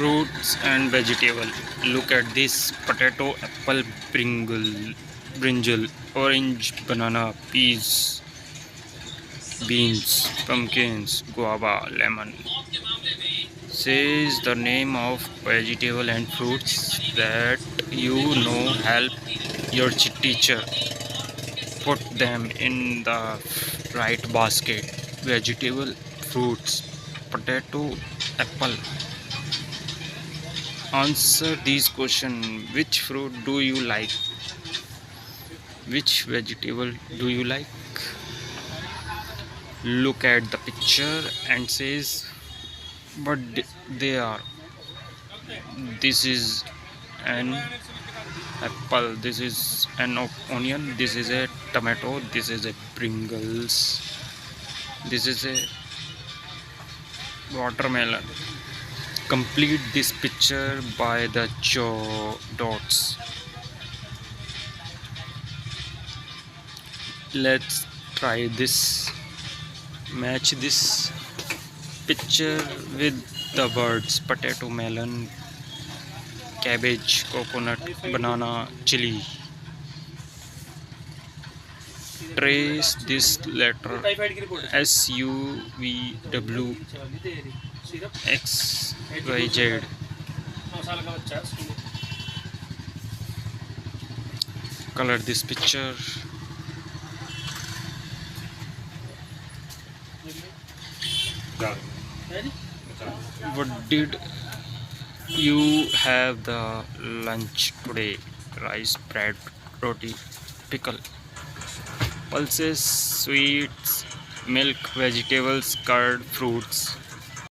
Fruits and vegetable. Look at this: potato, apple, brinjal, orange, banana, peas, beans, pumpkins, guava, lemon. Says the name of vegetable and fruits that you know. Help your teacher. Put them in the right basket. Vegetable, fruits, potato, apple. Answer these questions. Which fruit do you like? Which vegetable do you like? Look at the picture and says what they are. This is an apple, this is an onion, this is a tomato, this is a Pringles, this is a watermelon. Complete this picture by the dots. Let's try this. Match this picture with the words potato, melon, cabbage, coconut, banana, chili. Trace this letter S U V W X Y Z. Color this picture. What did you have the lunch today? Rice, bread, roti, pickle. Pulses, sweets, milk, vegetables, curd, fruits.